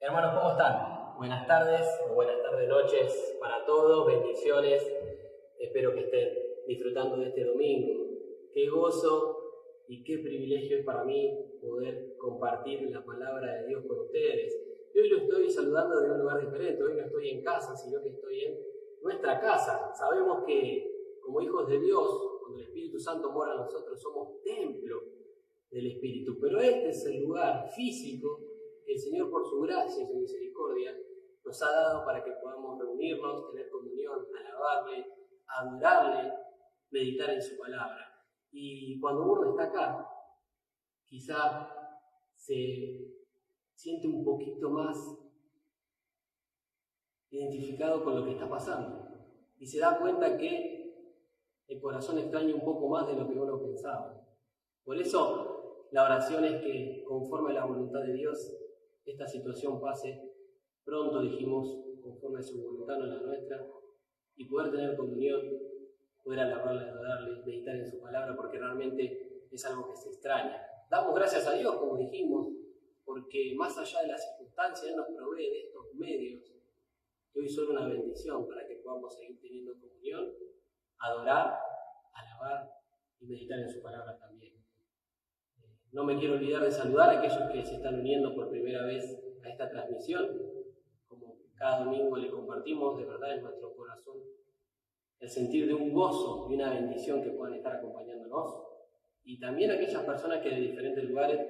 Hermanos, ¿cómo están? Buenas tardes o buenas tardes, noches para todos, bendiciones. Espero que estén disfrutando de este domingo. Qué gozo y qué privilegio es para mí poder compartir la palabra de Dios con ustedes. Y hoy lo estoy saludando de un lugar diferente. Hoy no estoy en casa, sino que estoy en nuestra casa. Sabemos que como hijos de Dios, cuando el Espíritu Santo mora en nosotros, somos templo del Espíritu. Pero este es el lugar físico que el Señor, por su gracia y su misericordia, nos ha dado para que podamos reunirnos, tener comunión, alabarle, adorarle, meditar en su palabra. Y cuando uno está acá, quizá se siente un poquito más identificado con lo que está pasando y se da cuenta que el corazón extraña un poco más de lo que uno pensaba. Por eso la oración es que, conforme a la voluntad de Dios, esta situación pase pronto, dijimos, conforme a su voluntad, no la nuestra, y poder tener comunión, poder alabarle, adorarle, meditar en su palabra, porque realmente es algo que se extraña. Damos gracias a Dios, como dijimos, porque más allá de las circunstancias, Él nos provee de estos medios, que hoy son una bendición para que podamos seguir teniendo comunión, adorar, alabar y meditar en su palabra también. No me quiero olvidar de saludar a aquellos que se están uniendo por primera vez a esta transmisión. Como cada domingo le compartimos, de verdad, en nuestro corazón el sentir de un gozo y una bendición que puedan estar acompañándonos. Y también aquellas personas que de diferentes lugares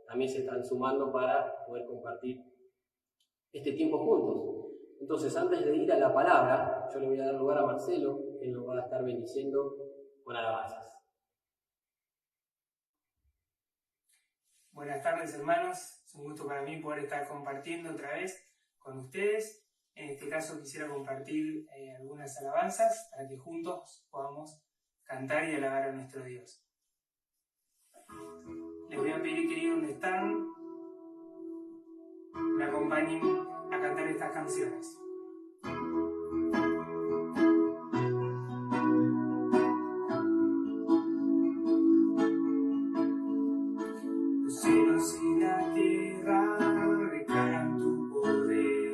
también se están sumando para poder compartir este tiempo juntos. Entonces, antes de ir a la palabra, yo le voy a dar lugar a Marcelo, que nos va a estar bendiciendo con alabanzas. Buenas tardes, hermanos. Es un gusto para mí poder estar compartiendo otra vez con ustedes. En este caso quisiera compartir algunas alabanzas para que juntos podamos cantar y alabar a nuestro Dios. Les voy a pedir que ahí donde están me acompañen a cantar estas canciones. Los cielos y la tierra declaran tu poder,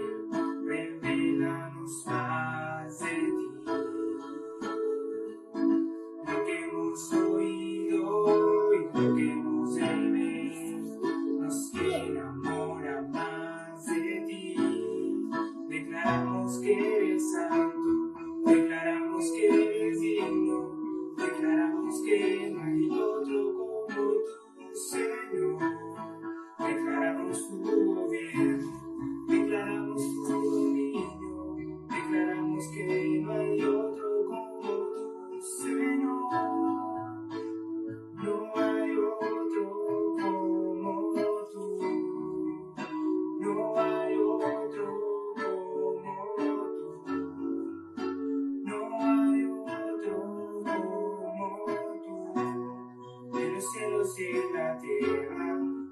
revélanos más de ti. Lo que hemos oído y lo que hemos de ver nos enamora más de ti. Declaramos que eres santo, declaramos que eres digno, declaramos que no hay otro como tú, Señor. Declaramos tu gobierno, declaramos tu dominio, declaramos que no hay otro como tú, Señor. No hay otro como tú, no hay otro como tú, no hay otro como tú, en los cielos y en la tierra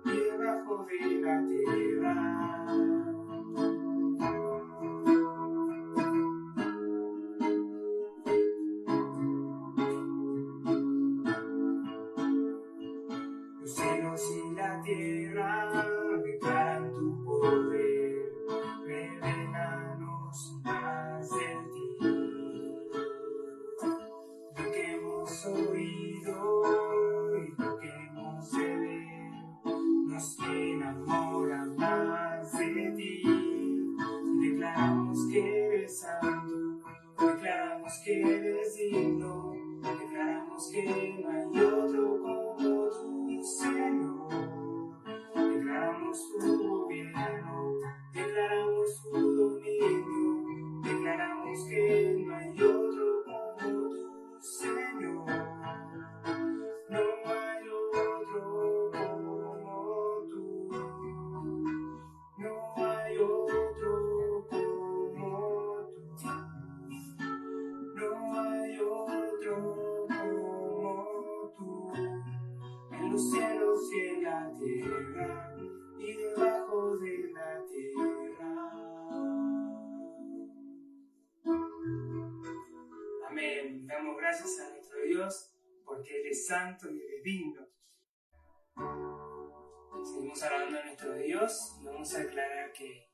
y debajo de la tierra. Los cielos y la tierra declaran tu poder, revélanos más de ti. Lo que hemos oído y lo que hemos de ver nos enamora más de ti. Declaramos que eres santo, declaramos que eres digno, declaramos que no hay otro como tú, Señor. Declaramos tu gobierno, declaramos tu dominio, declaramos que no hay otro como tú, Señor. No hay otro como tú, no hay otro como tú, no hay otro como tú, en los cielos y en la tierra y debajo de la tierra. Amén. Damos gracias a nuestro Dios porque Él es santo y Él es digno. Seguimos alabando a nuestro Dios y vamos a declarar que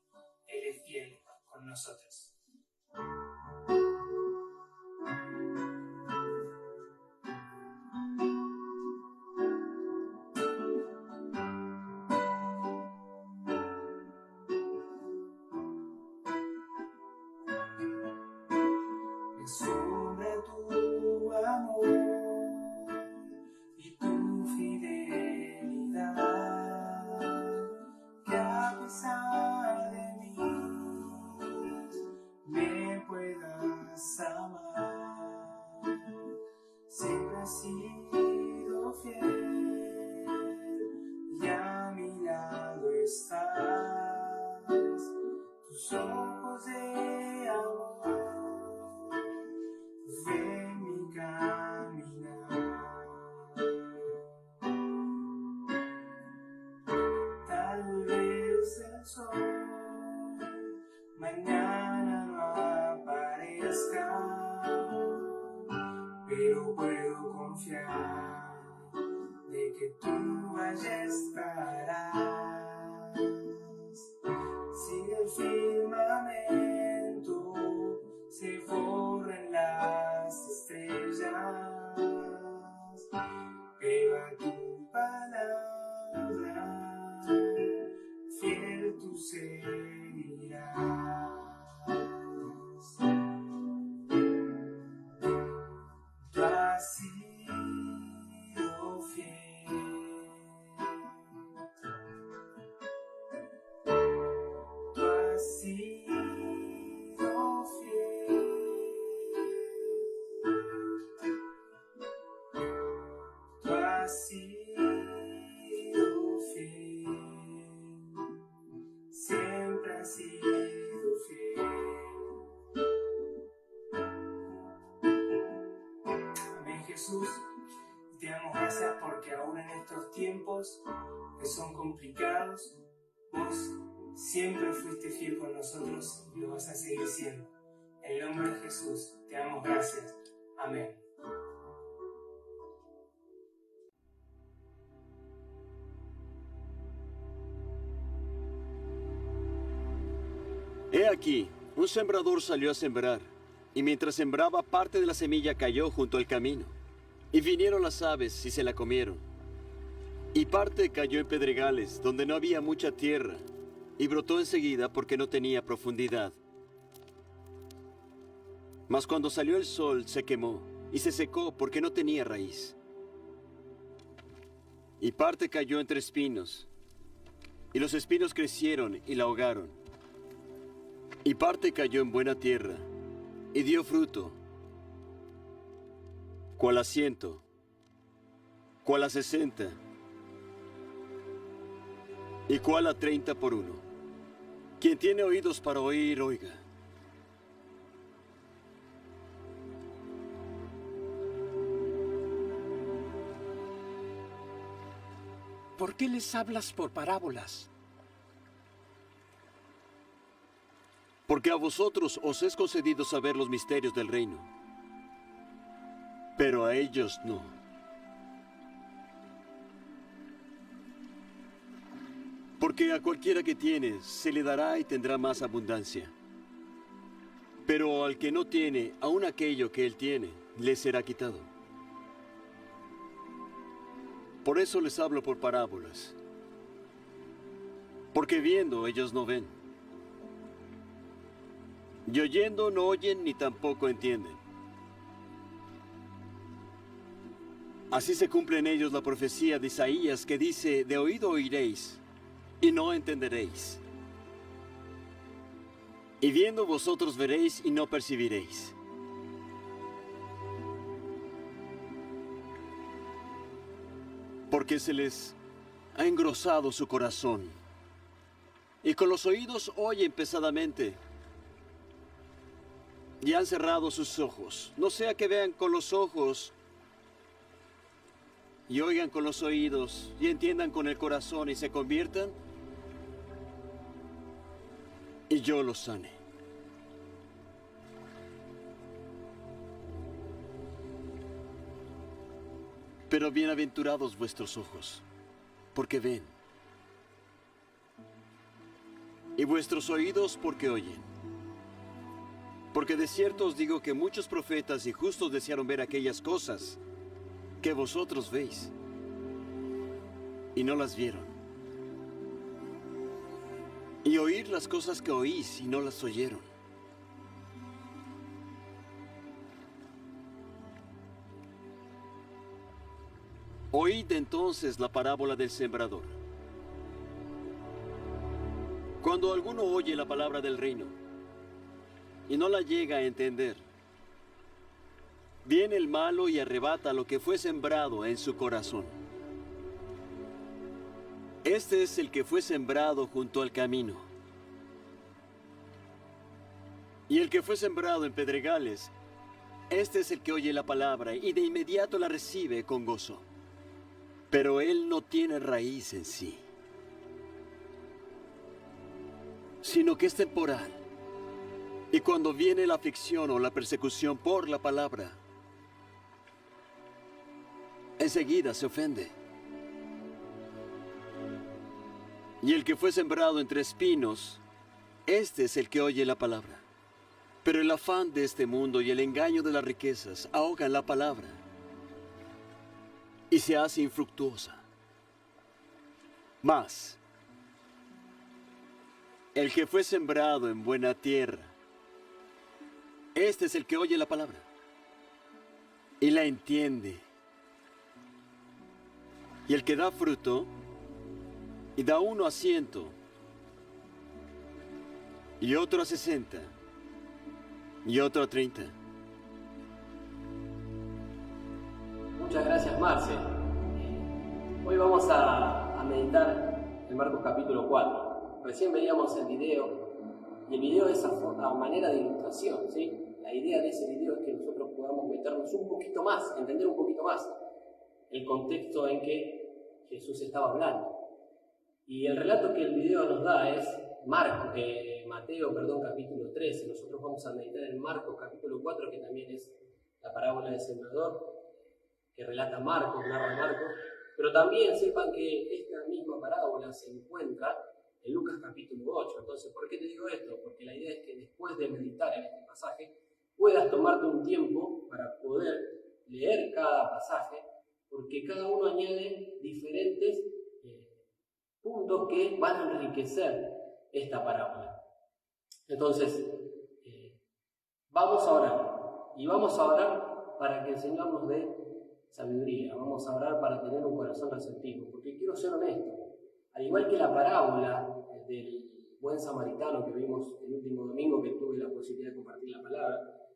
asombra tu amor y tu fidelidad, que a pesar de mí me puedas amar. Siempre has sido fiel y a mi lado estás. Tus ojos de amor ven mi caminar. Tal vez el sol mañana no aparezca, pero puedo confiar de que tú allá estarás. Si del firmamento se borran las estrellas, pero a tu palabra fiel tú seguirás. Tú has sido fiel. Tú has sido fiel. Tú has sido fiel. Siempre has sido fiel. Amén, Jesús. Te damos gracias porque aún en estos tiempos que son complicados, vos siempre fuiste fiel con nosotros y lo vas a seguir siendo. En el nombre de Jesús, te damos gracias. Amén. He aquí, un sembrador salió a sembrar, y mientras sembraba, parte de la semilla cayó junto al camino. Y vinieron las aves y se la comieron. Y parte cayó en pedregales, donde no había mucha tierra, y brotó enseguida porque no tenía profundidad. Mas cuando salió el sol se quemó, y se secó porque no tenía raíz. Y parte cayó entre espinos, y los espinos crecieron y la ahogaron. Y parte cayó en buena tierra, y dio fruto, cuál a 100, cuál a 60, y cuál a 30 por uno. Quien tiene oídos para oír, oiga. ¿Por qué les hablas por parábolas? Porque a vosotros os es concedido saber los misterios del reino, pero a ellos no. Porque a cualquiera que tiene, se le dará y tendrá más abundancia. Pero al que no tiene, aun aquello que él tiene, le será quitado. Por eso les hablo por parábolas. Porque viendo, ellos no ven. Y oyendo, no oyen ni tampoco entienden. Así se cumple en ellos la profecía de Isaías que dice, de oído oiréis, y no entenderéis. Y viendo vosotros veréis y no percibiréis. Porque se les ha engrosado su corazón, y con los oídos oyen pesadamente, y han cerrado sus ojos, no sea que vean con los ojos, y oigan con los oídos, y entiendan con el corazón, y se conviertan, y yo los sane. Pero bienaventurados vuestros ojos, porque ven, y vuestros oídos porque oyen. Porque de cierto os digo que muchos profetas y justos desearon ver aquellas cosas que vosotros veis, y no las vieron. Y oír las cosas que oís y no las oyeron. repite entonces la parábola del sembrador. Cuando alguno oye la palabra del reino y no la llega a entender, viene el malo y arrebata lo que fue sembrado en su corazón. Este es el que fue sembrado junto al camino. Y el que fue sembrado en pedregales, este es el que oye la palabra y de inmediato la recibe con gozo. Pero él no tiene raíz en sí, sino que es temporal. Y cuando viene la aflicción o la persecución por la palabra, enseguida se ofende. Y el que fue sembrado entre espinos, este es el que oye la palabra. Pero el afán de este mundo y el engaño de las riquezas ahogan la palabra y se hace infructuosa. Mas el que fue sembrado en buena tierra, este es el que oye la palabra y la entiende. Y el que da fruto, y da uno a 100, y otro a 60, y otro a 30. Muchas gracias, Marce. Hoy vamos a meditar en Marcos capítulo 4. Recién veíamos el video, y el video es a manera de ilustración, ¿sí? La idea de ese video es que nosotros podamos meternos un poquito más, entender un poquito más el contexto en que Jesús estaba hablando. Y el relato que el video nos da es Mateo, capítulo 13. Nosotros vamos a meditar en Marcos capítulo 4, que también es la parábola del sembrador, que relata Marcos, narra Marcos. Pero también sepan que esta misma parábola se encuentra en Lucas capítulo 8. Entonces, ¿por qué te digo esto? Porque la idea es que después de meditar en este pasaje, puedas tomarte un tiempo para poder leer cada pasaje, porque cada uno añade diferentes puntos que van a enriquecer esta parábola. Entonces, vamos a orar. Y vamos a orar para que el Señor nos dé sabiduría. Vamos a orar para tener un corazón receptivo. Porque quiero ser honesto. Al igual que la parábola del buen samaritano que vimos el último domingo, que tuve la posibilidad de compartir la palabra,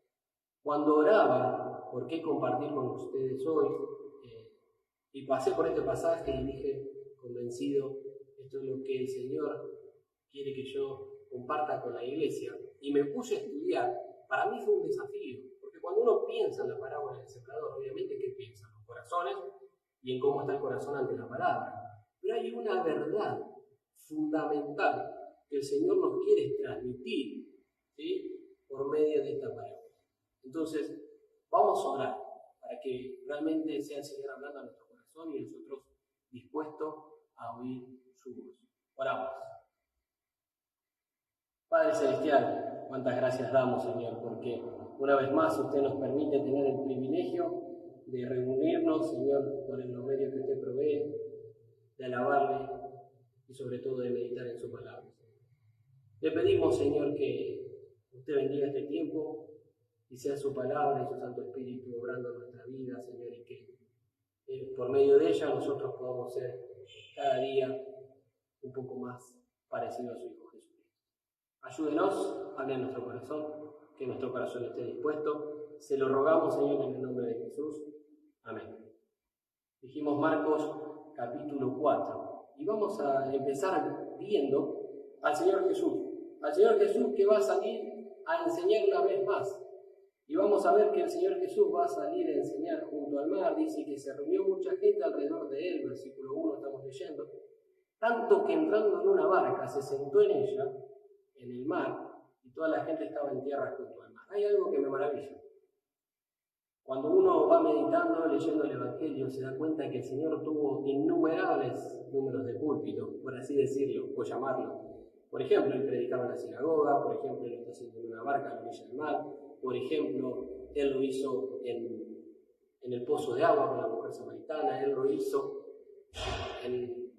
cuando oraba por qué compartir con ustedes hoy, y pasé por este pasaje y dije, convencido, esto es lo que el Señor quiere que yo comparta con la iglesia, y me puse a estudiar. Para mí fue un desafío, porque cuando uno piensa en la parábola del sembrador, obviamente, ¿qué piensa? Los corazones y en cómo está el corazón ante la palabra. Pero hay una verdad fundamental que el Señor nos quiere transmitir, ¿sí?, por medio de esta parábola. Entonces, vamos a orar para que realmente sea el Señor hablando a nuestro corazón y nosotros dispuestos a oír su voz. Oramos. Padre Celestial, cuántas gracias damos, Señor, porque una vez más usted nos permite tener el privilegio de reunirnos, Señor, por los medios que usted provee, de alabarle y sobre todo de meditar en su palabra. Le pedimos, Señor, que usted bendiga este tiempo y sea su palabra y su Santo Espíritu obrando en nuestra vida, Señor, y que por medio de ella nosotros podamos ser cada día un poco más parecidos a su Hijo Jesucristo. Ayúdenos, hable en nuestro corazón, que nuestro corazón esté dispuesto. Se lo rogamos, Señor, en el nombre de Jesús. Amén. Dijimos Marcos capítulo 4 y vamos a empezar viendo al Señor Jesús que va a salir a enseñar una vez más. Y vamos a ver que el Señor Jesús va a salir a enseñar junto al mar. Dice que se reunió mucha gente alrededor de él, versículo 1 estamos leyendo, tanto que entrando en una barca se sentó en ella, en el mar, y toda la gente estaba en tierra junto al mar. Hay algo que me maravilla. Cuando uno va meditando, leyendo el Evangelio, se da cuenta que el Señor tuvo innumerables números de púlpito, por así decirlo, o llamarlo. Por ejemplo, él predicaba en la sinagoga, por ejemplo, él lo está haciendo en una barca a la orilla del mar, por ejemplo, él lo hizo en el pozo de agua con la mujer samaritana, él lo hizo en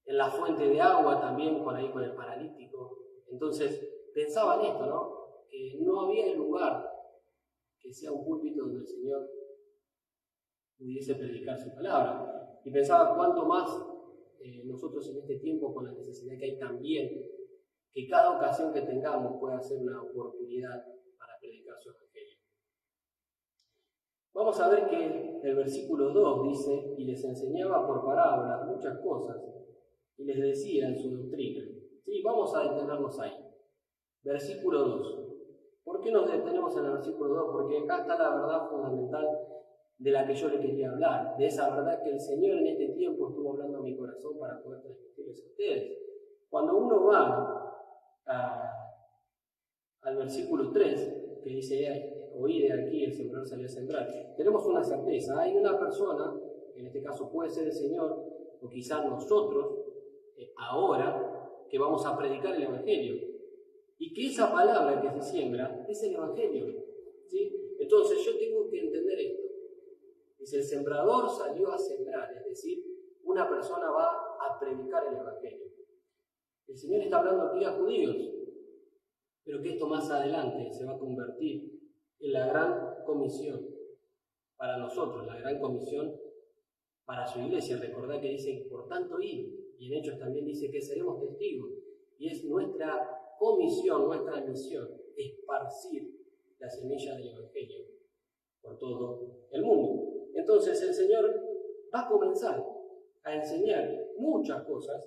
la fuente de agua también con el paralítico. Entonces, pensaba en esto, ¿no? Que no había lugar que sea un púlpito donde el Señor pudiese predicar su palabra. Y pensaba cuánto más nosotros en este tiempo, con la necesidad que hay también, que cada ocasión que tengamos pueda ser una oportunidad para predicar su evangelio. Vamos a ver que el versículo 2 dice, y les enseñaba por parábolas muchas cosas, y les decía en su doctrina. Sí, vamos a detenernos ahí. Versículo 2. ¿Por qué nos detenemos en el versículo 2? Porque acá está la verdad fundamental de la que yo le quería hablar, de esa verdad que el Señor en este tiempo estuvo hablando a mi corazón para poder transmitirles a ustedes. Cuando uno va al versículo 3, que dice, oí de aquí, el sembrador salió a sembrar, tenemos una certeza, hay una persona, en este caso puede ser el Señor, o quizás nosotros, ahora, que vamos a predicar el Evangelio, y que esa palabra que se siembra es el Evangelio, ¿sí? Entonces yo tengo que entender esto. Dice, el sembrador salió a sembrar, es decir, una persona va a predicar el Evangelio. El Señor está hablando aquí a judíos, pero que esto más adelante se va a convertir en la gran comisión para nosotros, la gran comisión para su iglesia. Recordad que dice, por tanto, id, y en Hechos también dice que seremos testigos, y es nuestra comisión, nuestra misión, esparcir la semilla del Evangelio por todo el mundo. Entonces el Señor va a comenzar a enseñar muchas cosas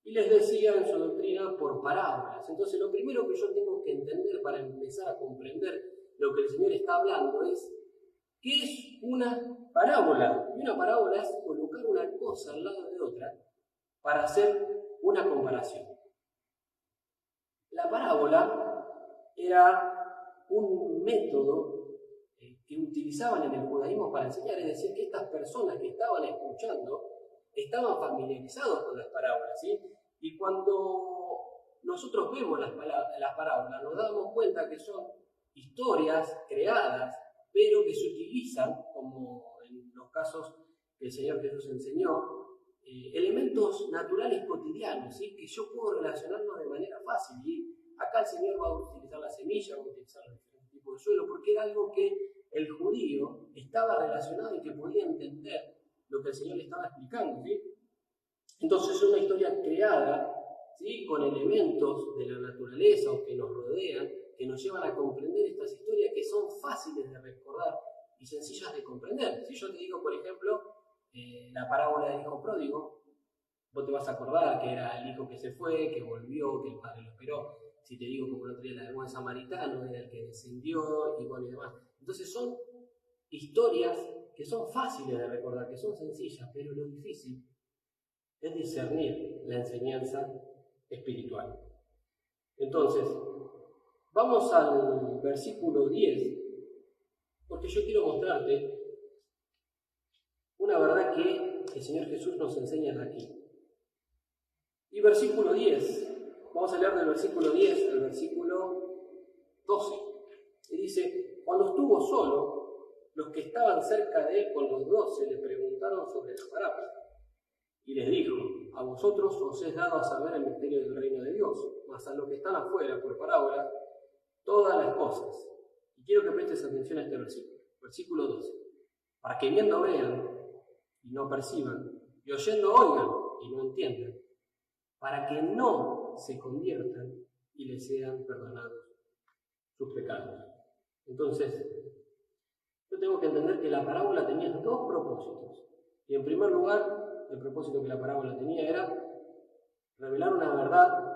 y les decía en su doctrina por parábolas. Entonces lo primero que yo tengo que entender para empezar a comprender lo que el Señor está hablando es ¿qué es una parábola? Y una parábola es colocar una cosa al lado de otra para hacer una comparación. La parábola era un método que utilizaban en el judaísmo para enseñar, es decir, que estas personas que estaban escuchando estaban familiarizados con las parábolas, ¿sí? Y cuando nosotros vemos las parábolas, nos damos cuenta que son historias creadas, pero que se utilizan, como en los casos que el Señor Jesús enseñó, elementos naturales cotidianos, ¿sí? Que yo puedo relacionarlos de manera fácil. Y acá el Señor va a utilizar la semilla, va a utilizar los diferentes tipos de suelo, porque era algo que el judío estaba relacionado y que podía entender lo que el Señor le estaba explicando, ¿sí? Entonces es una historia creada, ¿sí? Con elementos de la naturaleza o que nos rodean, que nos llevan a comprender estas historias que son fáciles de recordar y sencillas de comprender. Si yo te digo, por ejemplo, la parábola del hijo pródigo, vos te vas a acordar que era el hijo que se fue, que volvió, que el padre lo esperó. Si te digo, como el otro día, la del buen samaritano, era el que descendió y bueno y demás. Entonces son historias que son fáciles de recordar, que son sencillas, pero lo difícil es discernir la enseñanza espiritual. Entonces, vamos al versículo 10, porque yo quiero mostrarte una verdad que el Señor Jesús nos enseña aquí. Y versículo 10, vamos a leer del versículo 10 al versículo 12. Y dice, cuando estuvo solo, los que estaban cerca de él con los 12 le preguntaron sobre la parábola. Y les dijo, a vosotros os es dado a saber el misterio del reino de Dios, mas a los que están afuera por parábola, todas las cosas. Y quiero que prestes atención a este versículo, versículo 12. Para que viendo vean y no perciban, y oyendo oigan y no entiendan, para que no se conviertan y les sean perdonados sus pecados. Entonces, yo tengo que entender que la parábola tenía dos propósitos. Y en primer lugar, el propósito que la parábola tenía era revelar una verdad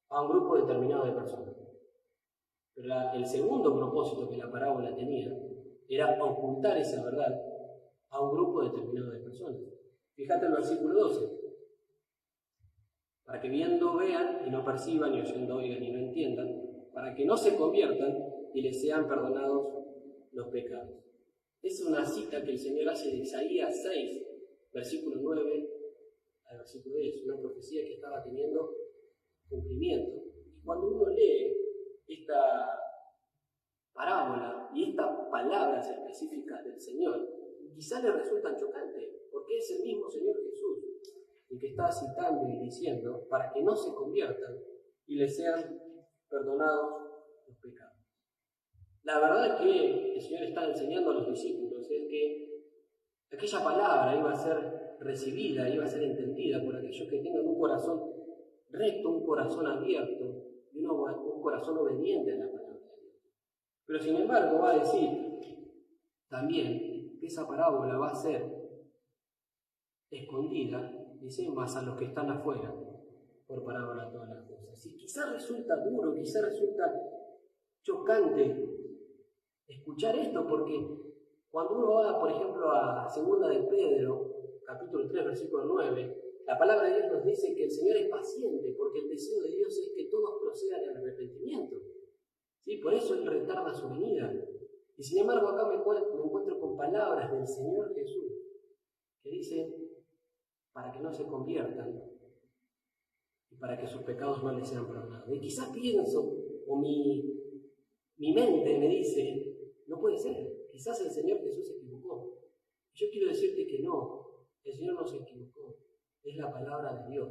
a un grupo determinado de personas. Pero el segundo propósito que la parábola tenía era ocultar esa verdad a un grupo determinado de personas. Fíjate el versículo 12. Para que viendo vean y no perciban, y oyendo oigan y no entiendan, para que no se conviertan y les sean perdonados los pecados. Es una cita que el Señor hace de Isaías 6, versículo 9 al versículo 10, una profecía que estaba teniendo cumplimiento. Y cuando uno lee esta parábola y estas palabras específicas del Señor, quizás le resultan chocantes, porque es el mismo Señor Jesús el que está citando y diciendo para que no se conviertan y les sean perdonados los pecados. La verdad que el Señor está enseñando a los discípulos es que aquella palabra iba a ser recibida, iba a ser entendida por aquellos que tengan un corazón recto, un corazón abierto y un corazón obediente a la palabra de Dios. Pero sin embargo va a decir también que esa parábola va a ser escondida, dice, más a los que están afuera, por parábola todas las cosas. Y quizás resulta duro, quizás resulta chocante escuchar esto, porque cuando uno va, por ejemplo, a 2 de Pedro, capítulo 3, versículo 9, la palabra de Dios nos dice que el Señor es paciente, porque el deseo de Dios es que todos procedan al arrepentimiento. ¿Sí? Por eso Él retarda su venida. Y sin embargo, acá me encuentro con palabras del Señor Jesús, que dice, para que no se conviertan y para que sus pecados no les sean perdonados. Y quizás pienso, o mi mente me dice, no puede ser, quizás el Señor Jesús se equivocó. Yo quiero decirte que no, el Señor no se equivocó, es la palabra de Dios.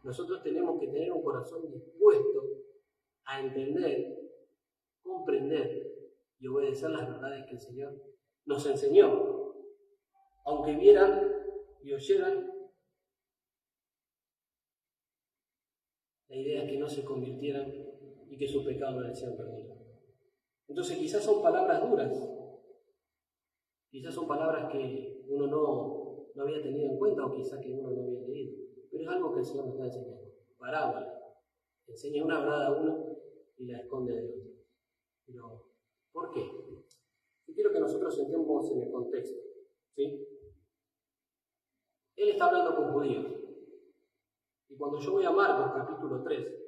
Nosotros tenemos que tener un corazón dispuesto a entender, comprender y obedecer las verdades que el Señor nos enseñó. Aunque vieran y oyeran, la idea es que no se convirtieran y que sus pecados no les sean perdonados. Entonces quizás son palabras duras, quizás son palabras que uno no había tenido en cuenta o quizás que uno no había leído, pero es algo que el Señor nos está enseñando. Parábola, enseña una verdad a uno y la esconde del otro. Pero, ¿por qué? Yo quiero que nosotros entremos en el contexto, ¿sí? Él está hablando con judíos. Y cuando yo voy a Marcos capítulo 3,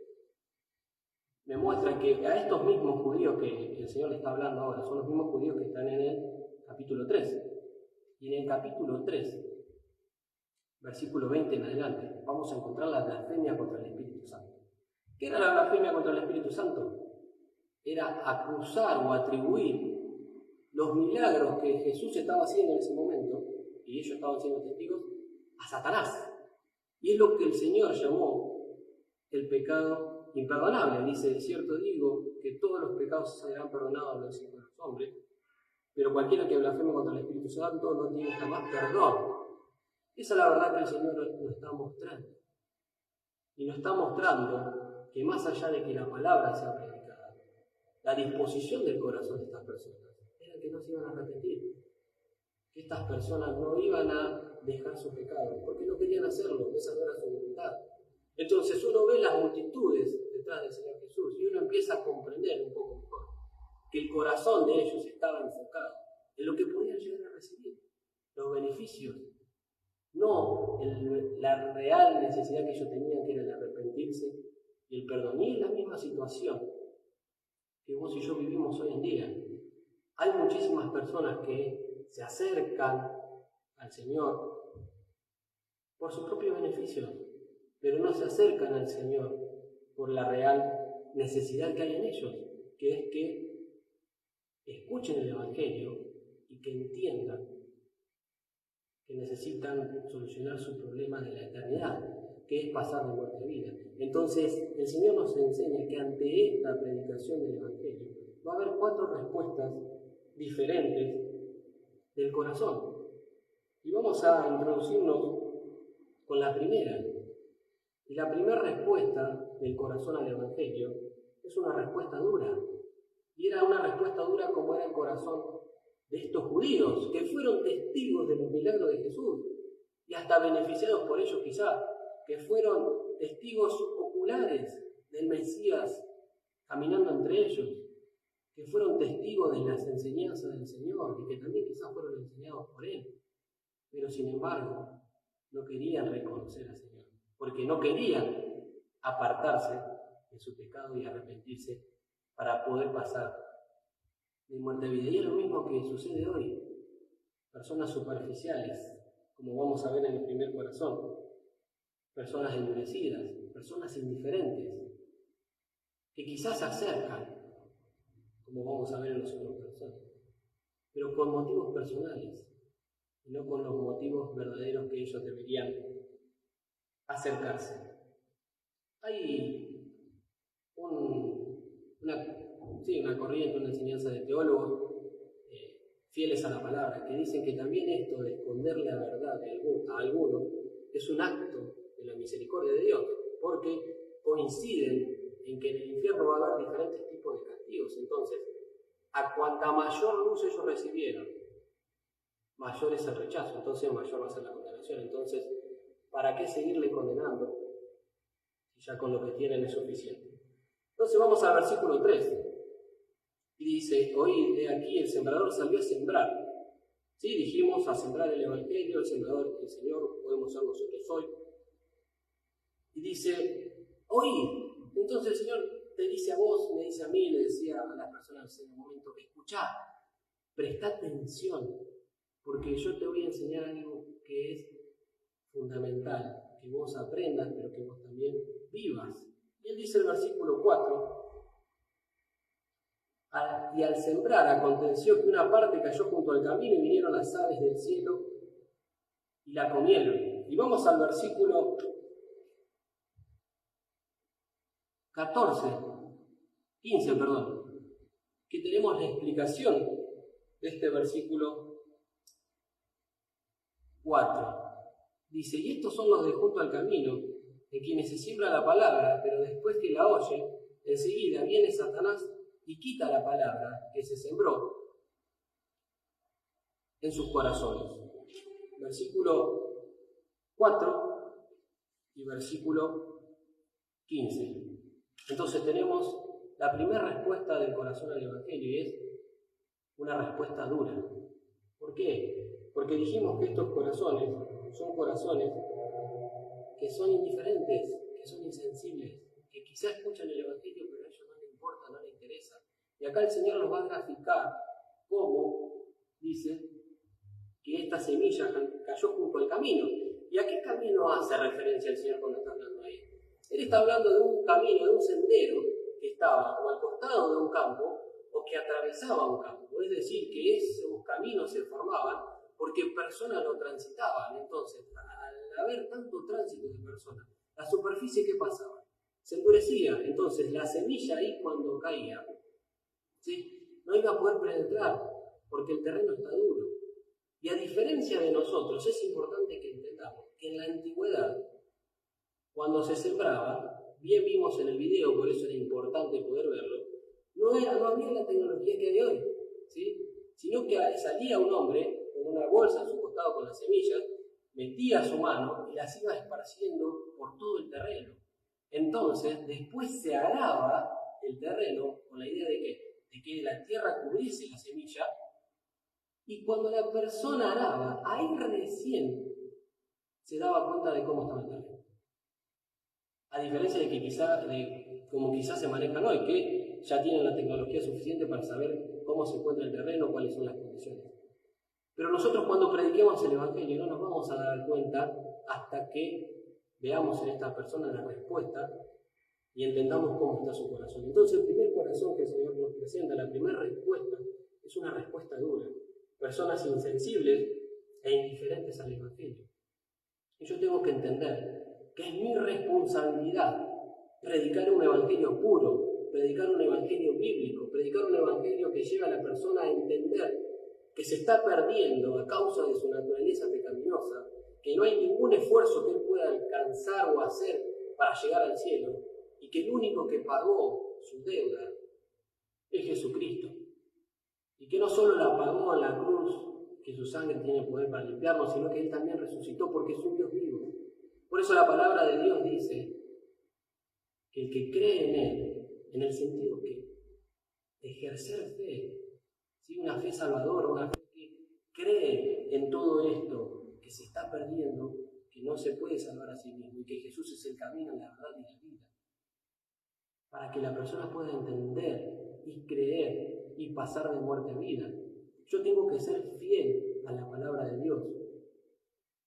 me muestra que a estos mismos judíos que el Señor le está hablando ahora, son los mismos judíos que están en el capítulo 3. Y en el capítulo 3, versículo 20 en adelante, vamos a encontrar la blasfemia contra el Espíritu Santo. ¿Qué era la blasfemia contra el Espíritu Santo? Era acusar o atribuir los milagros que Jesús estaba haciendo en ese momento, y ellos estaban siendo testigos, a Satanás. Y es lo que el Señor llamó el pecado imperdonable. Dice, de cierto digo que todos los pecados serán perdonados a los hijos de los hombres, pero cualquiera que blasfeme contra el Espíritu Santo no tiene jamás perdón. Esa es la verdad que el Señor nos está mostrando. Y nos está mostrando que más allá de que la palabra sea predicada, la disposición del corazón de estas personas era que no se iban a arrepentir. Que estas personas no iban a dejar su pecado, porque no querían hacerlo, esa no era su voluntad. Entonces uno ve las multitudes detrás del Señor Jesús y uno empieza a comprender un poco mejor que el corazón de ellos estaba enfocado en lo que podían llegar a recibir, los beneficios, no la real necesidad que ellos tenían, que era el arrepentirse y el perdón. Y es la misma situación que vos y yo vivimos hoy en día. Hay muchísimas personas que se acercan al Señor por su propio beneficio, pero no se acercan al Señor por la real necesidad que hay en ellos, que es que escuchen el Evangelio y que entiendan que necesitan solucionar su problema de la eternidad, que es pasar de muerte a vida. Entonces, el Señor nos enseña que ante esta predicación del Evangelio va a haber 4 respuestas diferentes del corazón. Y vamos a introducirnos con la primera. Y la primera respuesta del corazón al Evangelio es una respuesta dura. Y era una respuesta dura como era el corazón de estos judíos, que fueron testigos de los milagros de Jesús, y hasta beneficiados por ellos quizá, que fueron testigos oculares del Mesías caminando entre ellos, que fueron testigos de las enseñanzas del Señor, y que también quizás fueron enseñados por Él, pero sin embargo no querían reconocer al Señor, porque no querían apartarse de su pecado y arrepentirse para poder pasar de muerte a vida. Y es lo mismo que sucede hoy. Personas superficiales, como vamos a ver en el primer corazón, personas endurecidas, personas indiferentes, que quizás se acercan, como vamos a ver en los otros corazones, pero con motivos personales, y no con los motivos verdaderos que ellos deberían acercarse. Hay una corriente, una enseñanza de teólogos fieles a la palabra, que dicen que también esto de esconder la verdad a algunos es un acto de la misericordia de Dios, porque coinciden en que en el infierno va a haber diferentes tipos de castigos. Entonces, a cuanta mayor luz ellos recibieron, mayor es el rechazo, entonces mayor va a ser la condenación. Entonces, ¿para qué seguirle condenando si ya con lo que tienen es suficiente? Entonces vamos al versículo 3. Y dice, hoy de aquí el sembrador salió a sembrar. Sí, dijimos a sembrar el Evangelio, el sembrador, el Señor, podemos ser nosotros hoy. Y dice, oí. Entonces el Señor te dice a vos, me dice a mí, le decía a las personas en un momento, escuchá, presta atención, porque yo te voy a enseñar algo que es fundamental, que vos aprendas, pero que vos también vivas. Y él dice el versículo 4, y al sembrar aconteció que una parte cayó junto al camino y vinieron las aves del cielo y la comieron. Y vamos al versículo 15, que tenemos la explicación de este versículo 4. Dice, y estos son los de junto al camino, de quienes se siembra la palabra, pero después que la oyen, enseguida viene Satanás y quita la palabra que se sembró en sus corazones. Versículo 4 y versículo 15. Entonces tenemos la primera respuesta del corazón al Evangelio y es una respuesta dura. ¿Por qué? Porque dijimos que estos corazones son corazones que son indiferentes, que son insensibles, que quizás escuchan el Evangelio pero a ellos no les importa, no les interesa. Y acá el Señor nos va a graficar cómo dice que esta semilla cayó junto al camino. ¿Y a qué camino hace referencia el Señor cuando está hablando ahí? Él está hablando de un camino, de un sendero que estaba o al costado de un campo o que atravesaba un campo. Es decir, que esos caminos se formaban porque personas lo transitaban. Entonces, al haber tanto tránsito de personas, la superficie, ¿qué pasaba? Se endurecía. Entonces, la semilla ahí cuando caía, ¿sí?, no iba a poder penetrar porque el terreno está duro. Y a diferencia de nosotros, es importante que entendamos que en la antigüedad, cuando se sembraba, bien vimos en el video, por eso era importante poder verlo, no había la tecnología que hay hoy, ¿sí?, sino que salía un hombre con una bolsa en su costado con las semillas, metía su mano y las iba esparciendo por todo el terreno. Entonces, después se araba el terreno con la idea de que la tierra cubriese la semilla, y cuando la persona araba, ahí recién se daba cuenta de cómo estaba el terreno. A diferencia de como quizás se manejan hoy, que ya tienen la tecnología suficiente para saber cómo se encuentra el terreno, cuáles son las condiciones. Pero nosotros cuando prediquemos el Evangelio no nos vamos a dar cuenta hasta que veamos en esta persona la respuesta y entendamos cómo está su corazón. Entonces el primer corazón que el Señor nos presenta, la primera respuesta, es una respuesta dura. Personas insensibles e indiferentes al Evangelio. Y yo tengo que entender que es mi responsabilidad predicar un Evangelio puro, predicar un Evangelio bíblico, predicar un Evangelio que lleve a la persona a entender que se está perdiendo a causa de su naturaleza pecaminosa, que no hay ningún esfuerzo que él pueda alcanzar o hacer para llegar al cielo, y que el único que pagó su deuda es Jesucristo. Y que no solo la pagó en la cruz, que su sangre tiene poder para limpiarnos, sino que Él también resucitó porque es un Dios vivo. Por eso la palabra de Dios dice que el que cree en Él, en el sentido que ejercer fe, ¿sí?, una fe salvadora, una fe que cree en todo esto que se está perdiendo, que no se puede salvar a sí mismo y que Jesús es el camino, la verdad y la vida. Para que la persona pueda entender y creer y pasar de muerte a vida. Yo tengo que ser fiel a la palabra de Dios.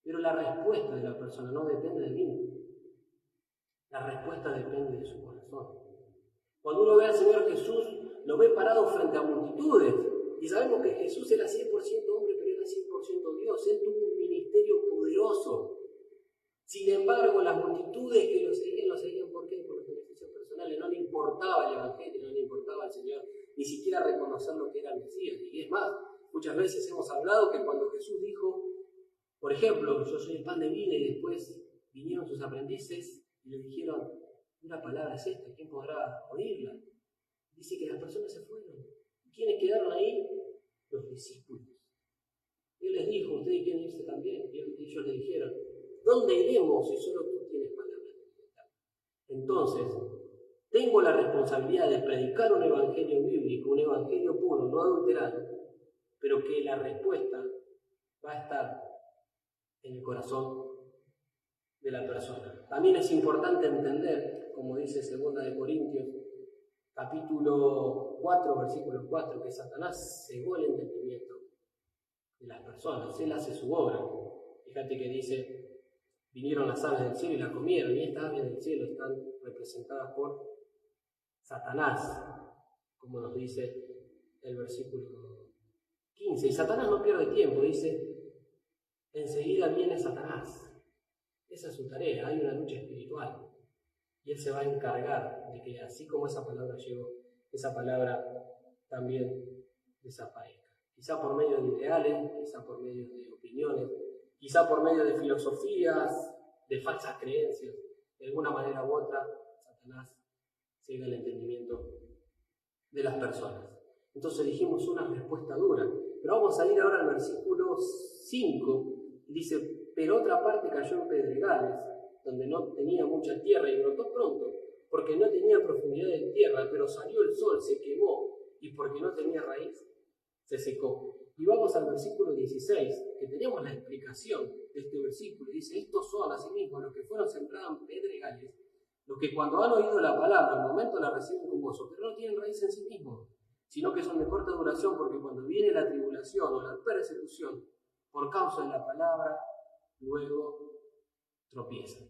Pero la respuesta de la persona no depende de mí. La respuesta depende de su corazón. Cuando uno ve al Señor Jesús, lo ve parado frente a multitudes. Y sabemos que Jesús era 100% hombre, pero era 100% Dios. Él tuvo un ministerio poderoso. Sin embargo, las multitudes que lo seguían ¿por qué? Por los beneficios personales. No le importaba el Evangelio, no le importaba al Señor ni siquiera reconocer lo que era el Mesías. Y es más, Muchas veces hemos hablado que cuando Jesús dijo, por ejemplo, yo soy el pan de vida, y después vinieron sus aprendices y le dijeron, una palabra es esta, ¿quién podrá oírla? Dice que las personas se fueron. ¿Quiénes quedaron ahí? Los discípulos. Él les dijo, ustedes quieren irse también. Y ellos le dijeron, ¿dónde iremos si solo tú tienes palabras? Entonces, tengo la responsabilidad de predicar un evangelio bíblico, un evangelio puro, no adulterado, pero que la respuesta va a estar en el corazón de la persona. También es importante entender, como dice 2 de Corintios, capítulo 4, versículo 4, que Satanás cegó el entendimiento de las personas. Él hace su obra. Fíjate que dice, vinieron las aves del cielo y la comieron, y estas aves del cielo están representadas por Satanás, como nos dice el versículo 15. Y Satanás no pierde tiempo, dice, enseguida viene Satanás. Esa es su tarea, hay una lucha espiritual. Y él se va a encargar de que así como esa palabra llegó, esa palabra también desaparezca. Quizá por medio de ideales, quizá por medio de opiniones, quizá por medio de filosofías, de falsas creencias. De alguna manera u otra, Satanás ciega el entendimiento de las personas. Entonces dijimos una respuesta dura. Pero vamos a ir ahora al versículo 5. Y dice, pero otra parte cayó en pedregales, donde no tenía mucha tierra, y brotó pronto, porque no tenía profundidad de tierra, pero salió el sol, se quemó, y porque no tenía raíz, se secó. Y vamos al versículo 16, que tenemos la explicación de este versículo. Dice, estos son asimismo los que fueron sembrados en pedregales, los que cuando han oído la palabra, al momento la reciben con gozo, pero no tienen raíz en sí mismos, sino que son de corta duración, porque cuando viene la tribulación o la persecución, por causa de la palabra, luego tropiezan.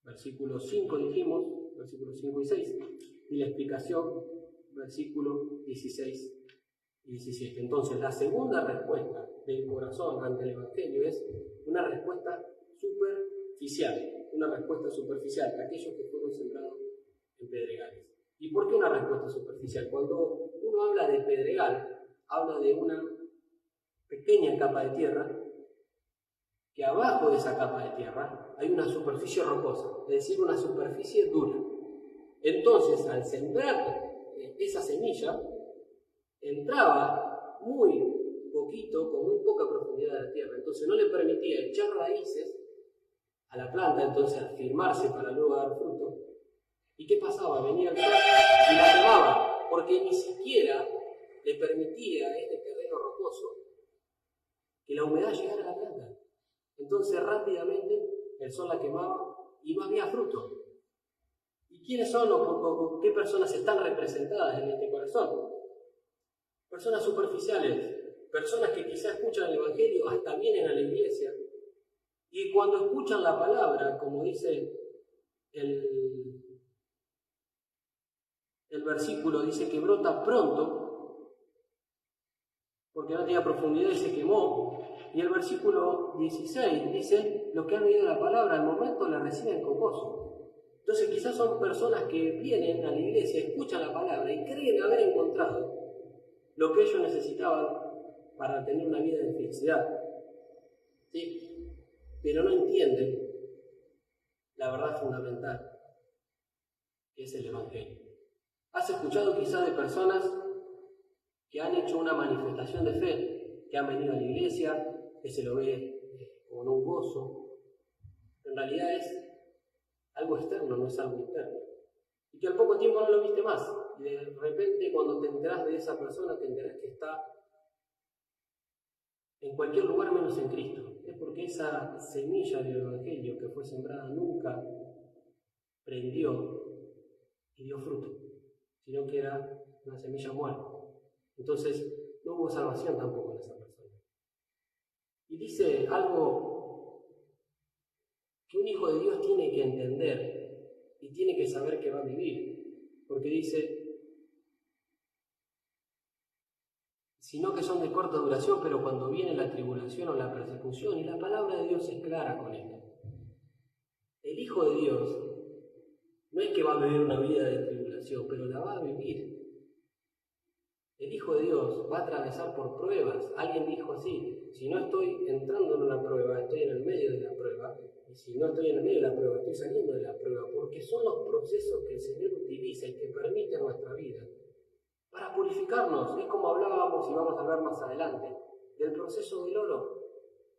Versículo 5 dijimos, versículos 5 y 6, y la explicación, versículos 16 y 17. Entonces, la segunda respuesta del corazón ante el Evangelio es una respuesta superficial, de aquellos que fueron sembrados en pedregales. ¿Y por qué una respuesta superficial? Cuando uno habla de pedregal, habla de una pequeña capa de tierra, que abajo de esa capa de tierra hay una superficie rocosa, es decir, una superficie dura. Entonces, al sembrar esa semilla, entraba muy poquito, con muy poca profundidad de la tierra. Entonces no le permitía echar raíces a la planta, entonces afirmarse para luego dar fruto. ¿Y qué pasaba? Venía el sol y la quemaba, porque ni siquiera le permitía a este terreno rocoso que la humedad llegara a la planta. Entonces rápidamente el sol la quemaba y no había fruto. ¿Y quiénes son o qué personas están representadas en este corazón? Personas superficiales, personas que quizás escuchan el Evangelio, hasta vienen a la iglesia, y cuando escuchan la palabra, como dice el versículo, dice que brota pronto, porque no tenía profundidad y se quemó. Y el versículo 16 dice, los que han oído la palabra al momento la reciben con gozo. Entonces quizás son personas que vienen a la iglesia, escuchan la palabra y creen haber encontrado lo que ellos necesitaban para tener una vida de felicidad. ¿Sí? Pero no entienden la verdad fundamental, que es el Evangelio. ¿Has escuchado quizás de personas que han hecho una manifestación de fe, que han venido a la iglesia, que se lo ve con un gozo? En realidad es algo externo, no es algo interno. Y que al poco tiempo no lo viste más. Y de repente cuando te enterás de esa persona, te enterás que está en cualquier lugar menos en Cristo. Es porque esa semilla del Evangelio que fue sembrada nunca prendió y dio fruto, sino que era una semilla muerta. Entonces no hubo salvación tampoco en esa persona. Y dice algo que un hijo de Dios tiene que entender y tiene que saber que va a vivir, porque dice, sino que son de corta duración, pero cuando viene la tribulación o la persecución, y la palabra de Dios es clara con esto. El Hijo de Dios no es que va a vivir una vida de tribulación, pero la va a vivir. El Hijo de Dios va a atravesar por pruebas. Alguien dijo así: si no estoy entrando en una prueba, estoy en el medio de la prueba. Y si no estoy en el medio de la prueba, estoy saliendo de la prueba. Porque son los procesos que el Señor utiliza y que permite en nuestra vida para purificarnos. Es como hablábamos y vamos a ver más adelante del proceso del oro.